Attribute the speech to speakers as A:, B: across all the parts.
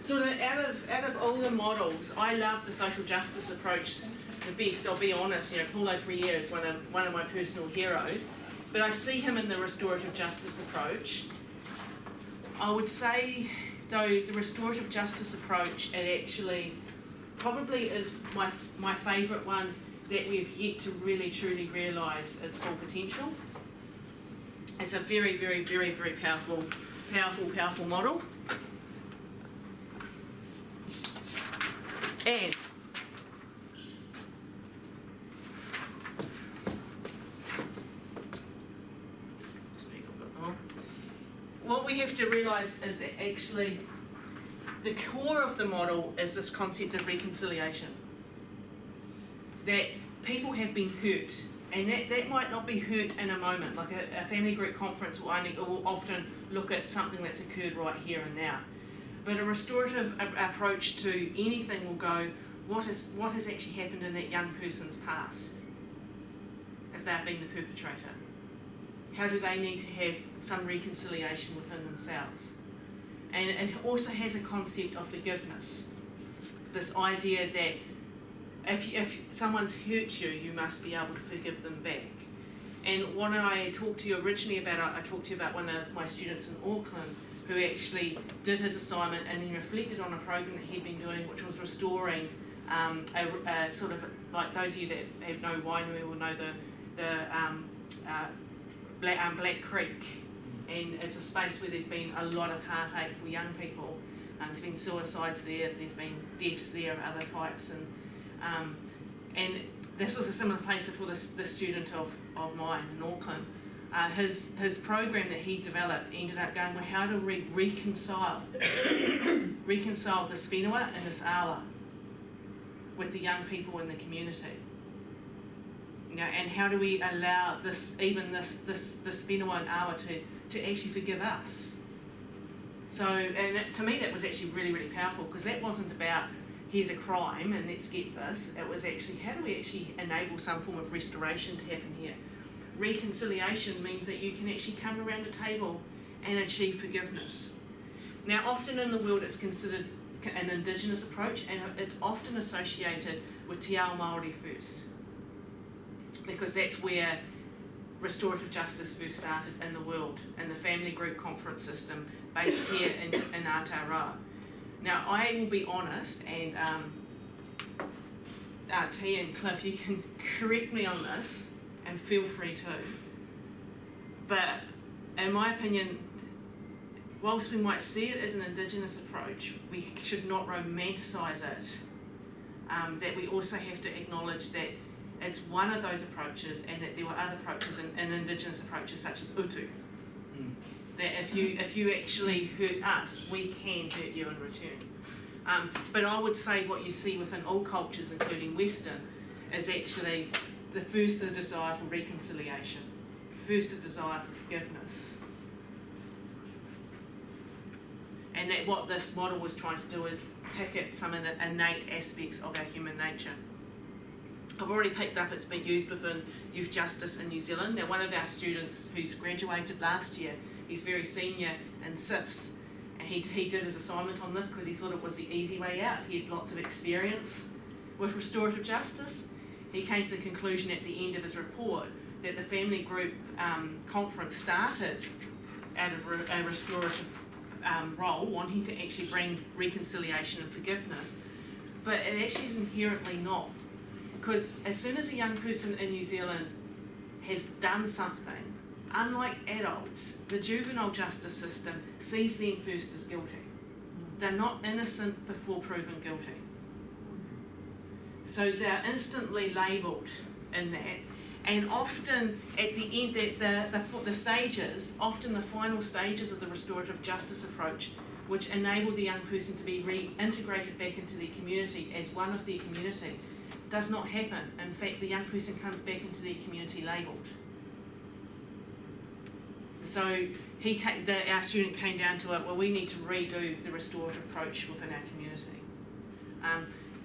A: sort of out of all the models, I love the social justice approach the best. I'll be honest, Paulo Freire is one of my personal heroes, but I see him in the restorative justice approach. I would say, though, the restorative justice approach, it actually probably is my favourite one that we've yet to really truly realise its full potential. It's a very, very, very, very powerful model. And what we have to realise is that actually the core of the model is this concept of reconciliation. That people have been hurt, and that might not be hurt in a moment. Like a family group conference will often look at something that's occurred right here and now. But a restorative approach to anything will go, what has actually happened in that young person's past, if they've been the perpetrator? How do they need to have some reconciliation within themselves? And it also has a concept of forgiveness. This idea that if someone's hurt you, you must be able to forgive them back. And what I talked to you originally about, I talked to you about one of my students in Auckland who actually did his assignment and then reflected on a program that he'd been doing, which was restoring a sort of, like those of you that know Wainui will know the Black Creek, and it's a space where there's been a lot of heartache for young people. There's been suicides there, there's been deaths there of other types, and this was a similar place for this student of mine in Auckland. His program that he developed ended up going, well, how do we reconcile this whenua and this awa with the young people in the community? And how do we allow this whenua and awa to actually forgive us? So, and to me that was actually really, really powerful, because that wasn't about here's a crime and let's get this. It was actually, how do we actually enable some form of restoration to happen here? Reconciliation means that you can actually come around a table and achieve forgiveness. Now, often in the world it's considered an Indigenous approach, and it's often associated with Te Ao Māori first, because that's where restorative justice first started in the world, in the family group conference system based here in Aotearoa. Now, I will be honest, and T and Cliff, you can correct me on this, and feel free to. But in my opinion, whilst we might see it as an Indigenous approach, we should not romanticise it. That we also have to acknowledge that it's one of those approaches, and that there were other approaches in Indigenous approaches such as utu. That if you actually hurt us, we can hurt you in return. But I would say what you see within all cultures, including Western, is actually the desire for reconciliation, first a desire for forgiveness. And that what this model was trying to do is pick at some innate aspects of our human nature. I've already picked up it's been used within youth justice in New Zealand. Now, one of our students who's graduated last year, he's very senior in SIFs, and he did his assignment on this because he thought it was the easy way out. He had lots of experience with restorative justice. He came to the conclusion at the end of his report that the family group conference started out of a restorative role, wanting to actually bring reconciliation and forgiveness. But it actually is inherently not. Because as soon as a young person in New Zealand has done something, unlike adults, the juvenile justice system sees them first as guilty. They're not innocent before proven guilty. So they're instantly labelled in that. And often at the end, the stages, often the final stages of the restorative justice approach, which enable the young person to be reintegrated back into their community as one of their community, does not happen. In fact, the young person comes back into their community labelled. So our student came down to it, well, we need to redo the restorative approach within our community.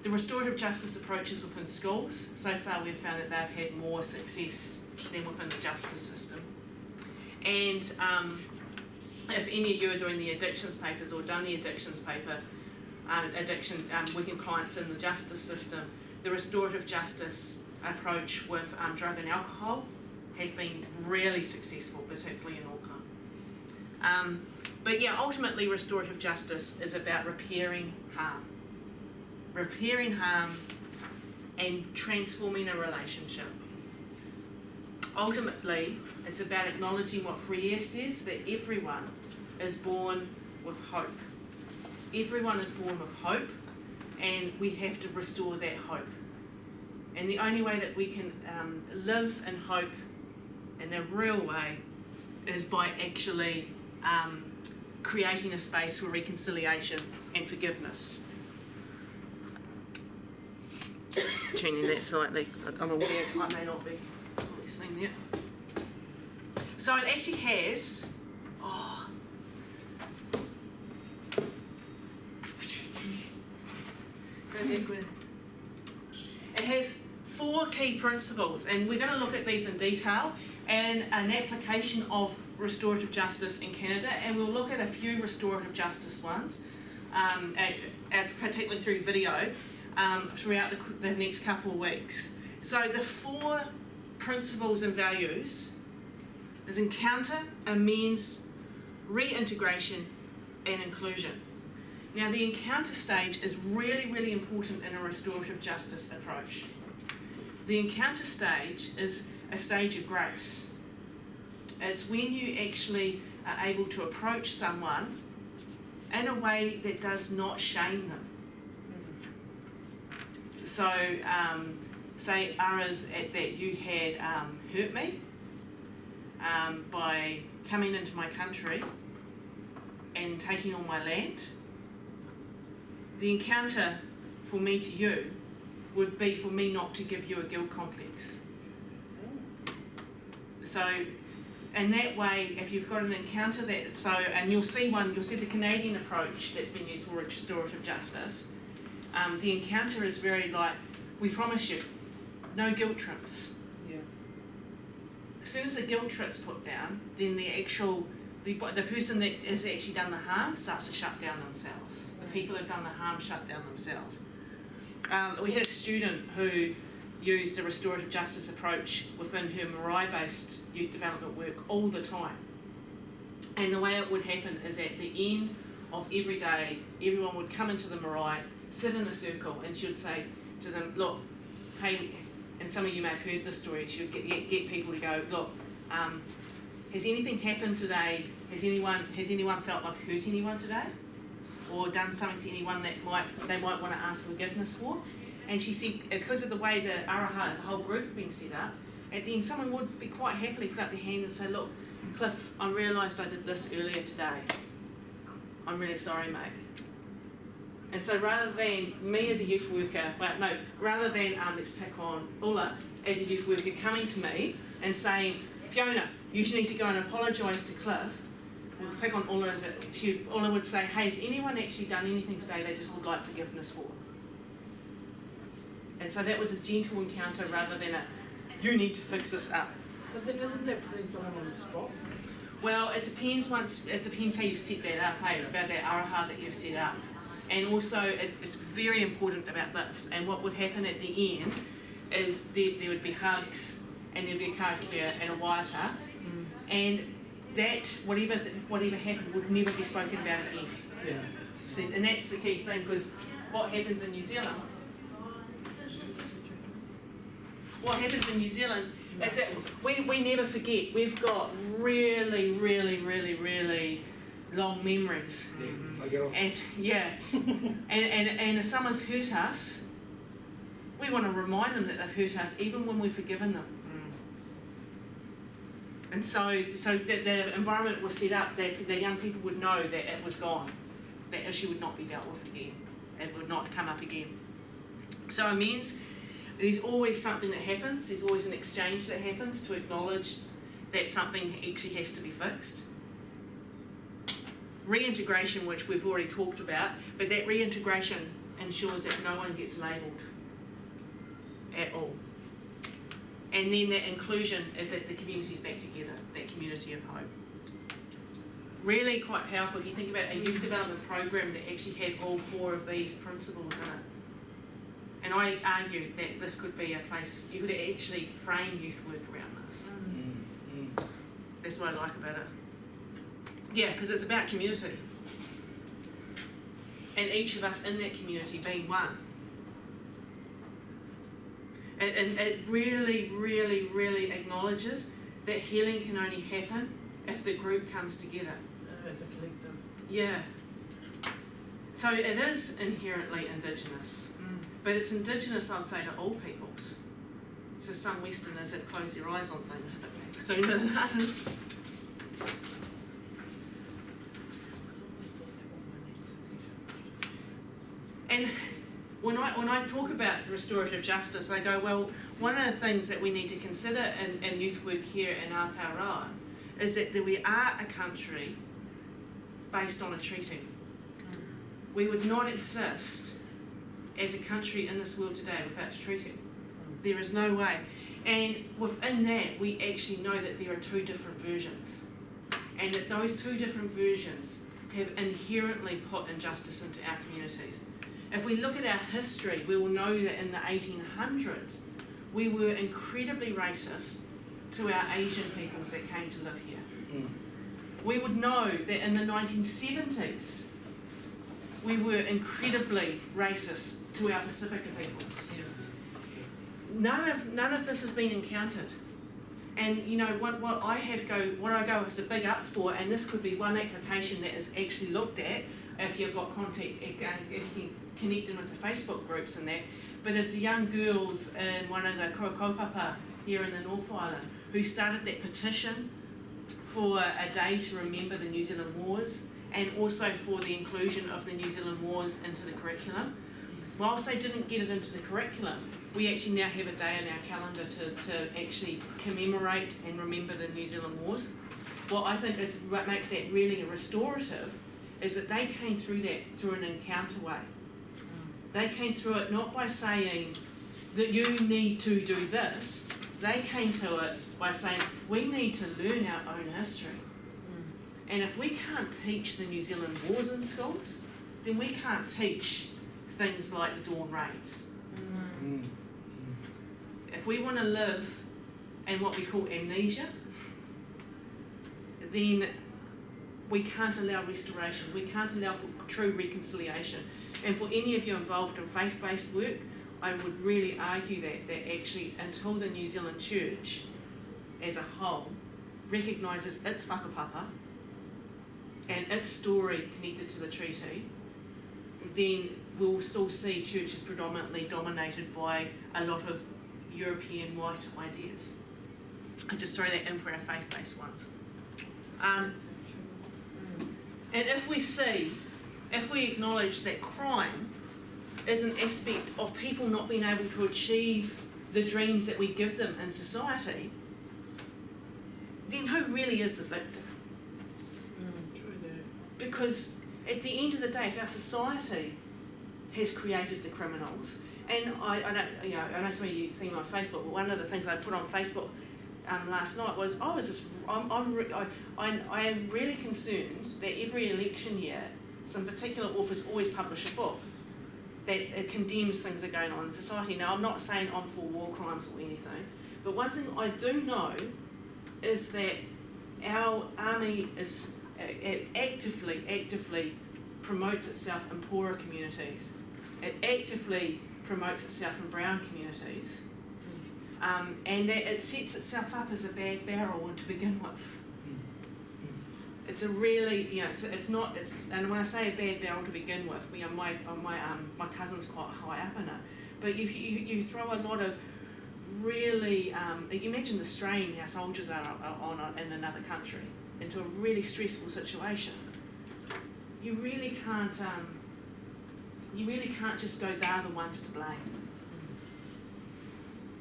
A: The restorative justice approaches within schools, so far we've found that they've had more success than within the justice system. And if any of you are doing the addictions papers or done the addictions paper, addiction, working clients in the justice system. The restorative justice approach with drug and alcohol has been really successful, particularly in Auckland. But yeah, ultimately restorative justice is about repairing harm and transforming a relationship. Ultimately, it's about acknowledging what Freire says, that everyone is born with hope. Everyone is born with hope, and we have to restore that hope. And the only way that we can live in hope in a real way is by actually creating a space for reconciliation and forgiveness. Just tuning that slightly, because I'm aware I may not be listening there. So it actually has, it has 4 key principles, and we're going to look at these in detail, and an application of restorative justice in Canada, and we'll look at a few restorative justice ones, particularly through video, throughout the next couple of weeks. So the 4 principles and values is encounter, amends, reintegration, and inclusion. Now the encounter stage is really, really important in a restorative justice approach. The encounter stage is a stage of grace. It's when you actually are able to approach someone in a way that does not shame them. So, say Ara's that you had hurt me by coming into my country and taking all my land. The encounter for me to you would be for me not to give you a guilt complex. So, in that way, if you've got an encounter and you'll see the Canadian approach that's been used for restorative justice. The encounter is very like, we promise you, no guilt trips.
B: Yeah.
A: As soon as the guilt trip's put down, then the person that has actually done the harm starts to shut down themselves. The people that have done the harm shut down themselves. We had a student who used a restorative justice approach within her Marae-based youth development work all the time. And the way it would happen is at the end of every day, everyone would come into the marae, sit in a circle, and she would say to them, look, hey, and some of you may have heard this story, she would get people to go, look, has anything happened today? Has anyone felt I've hurt anyone today? Or done something to anyone that they might want to ask forgiveness for? And she said, because of the way the Araha, the whole group had been set up, at the end someone would be quite happily put up their hand and say, look, Cliff, I realised I did this earlier today. I'm really sorry, mate. And so rather than me as a youth worker, rather than let's pick on Ulla as a youth worker coming to me and saying, Fiona, you need to go and apologise to Cliff, we'll pick on Ulla Ulla would say, hey, has anyone actually done anything today they just would like forgiveness for? And so that was a gentle encounter rather than you need to fix this up.
B: But then isn't that putting someone on the spot?
A: Well, it depends how you've set that up, hey? It's about that araha that you've set up. And also, it's very important about this. And what would happen at the end is there would be hugs, and there'd be a karakia and a waiata, and that, whatever happened, would never be spoken about again.
B: Yeah.
A: So, and that's the key thing, because what happens in New Zealand is that we never forget. We've got really, really, really, really long memories.
C: Yeah, I get off.
A: And and if someone's hurt us, we want to remind them that they've hurt us, even when we've forgiven them. And so the environment was set up that the young people would know that it was gone, that issue would not be dealt with again, it would not come up again. So amends, there's always something that happens, there's always an exchange that happens to acknowledge that something actually has to be fixed. Reintegration, which we've already talked about, but that reintegration ensures that no one gets labelled at all. And then that inclusion is that the community's back together, that community of hope. Really quite powerful if you think about a youth development program that actually had all 4 of these principles in it. And I argue that this could be a place you could actually frame youth work around this. That's what I like about it. Yeah, because it's about community. And each of us in that community being one. And it really, really, really acknowledges that healing can only happen if the group comes together.
B: As a collective.
A: Yeah. So it is inherently Indigenous. But it's Indigenous, I'd say, to all peoples. It's just some Westerners have closed their eyes on things a bit sooner than others. And when I talk about restorative justice, I go, well, one of the things that we need to consider in youth work here in Aotearoa is that we are a country based on a treaty. We would not exist as a country in this world today without a treaty. There is no way. And within that, we actually know that there are 2 different versions. And that those 2 different versions have inherently put injustice into our communities. If we look at our history, we will know that in the 1800s, we were incredibly racist to our Asian peoples that came to live here. We would know that in the 1970s, we were incredibly racist to our Pacifica peoples. None of this has been encountered. And you know what I go as a big ups for, and this could be one application that is actually looked at if you've got contact, if you connect in with the Facebook groups and that. But it's the young girls in one of the kaupapa here in the North Island who started that petition for a day to remember the New Zealand Wars, and also for the inclusion of the New Zealand Wars into the curriculum. Whilst they didn't get it into the curriculum, we actually now have a day in our calendar to actually commemorate and remember the New Zealand Wars. What I think is what makes that really restorative is that they came through that through an encounter way. They came through it not by saying that you need to do this. They came to it by saying we need to learn our own history. And if we can't teach the New Zealand Wars in schools, then we can't teach things like the Dawn Raids. If we want to live in what we call amnesia, then we can't allow restoration. We can't allow for true reconciliation. And for any of you involved in faith-based work, I would really argue that actually until the New Zealand Church as a whole recognises its whakapapa and its story connected to the treaty, then we'll still see churches predominantly dominated by a lot of European white ideas. I just throw that in for our faith-based ones. And if we acknowledge that crime is an aspect of people not being able to achieve the dreams that we give them in society, then who really is the victim?
B: True that.
A: Because at the end of the day, if our society has created the criminals, and I know some of you see me on Facebook, but one of the things I put on Facebook last night was, I am really concerned that every election year, some particular authors always publish a book that it condemns things that are going on in society. Now, I'm not saying I'm for war crimes or anything, but one thing I do know is that our army is it actively promotes itself in poorer communities. It actively promotes itself in brown communities. And that it sets itself up as a bad barrel to begin with. It's a really, and when I say a bad barrel to begin with, my cousin's quite high up in it. But you throw a lot of really, you imagine the strain our soldiers are on in another country into a really stressful situation. You really can't just go, they're the ones to blame.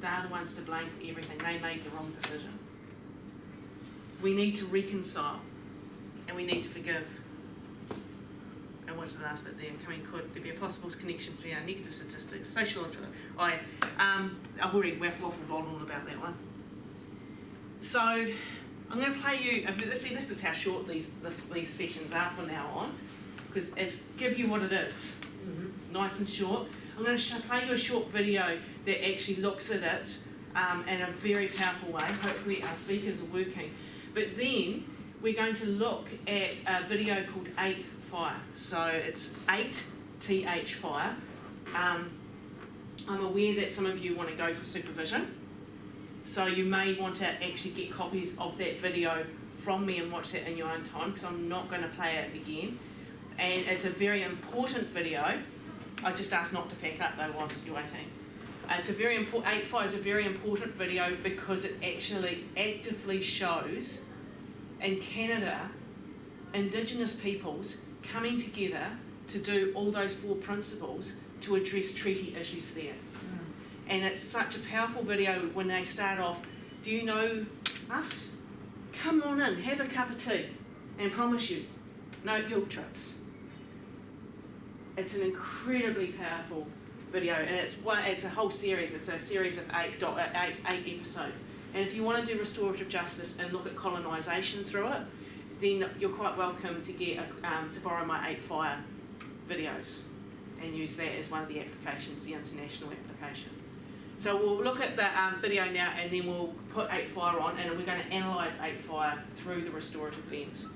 A: They're the ones to blame for everything. They made the wrong decision. We need to reconcile, and we need to forgive. And what's the last bit there? Could there be a possible connection between our negative statistics, social interest? I've already waffled on all about that one. So I'm going to play you. See, this is how short these sessions are from now on, because it's give you what it is, nice and short. I'm going to play you a short video that actually looks at it in a very powerful way. Hopefully our speakers are working. But then we're going to look at a video called 8 Fire. So it's 8 TH Fire. I'm aware that some of you want to go for supervision. So you may want to actually get copies of that video from me and watch that in your own time, because I'm not going to play it again. And it's a very important video. I just asked not to pack up though whilst you're waiting. It's a very important. 8 Fire is a very important video because it actually actively shows in Canada Indigenous peoples coming together to do all those 4 principles to address treaty issues there. And it's such a powerful video when they start off, do you know us? Come on in, have a cup of tea, and promise you, no guilt trips. It's an incredibly powerful video, and it's a whole series. It's a series of 8 episodes. And if you want to do restorative justice and look at colonisation through it, then you're quite welcome to get to borrow my 8 Fire videos and use that as one of the applications, the international application. So we'll look at the video now, and then we'll put 8 Fire on, and we're going to analyse 8 Fire through the restorative lens.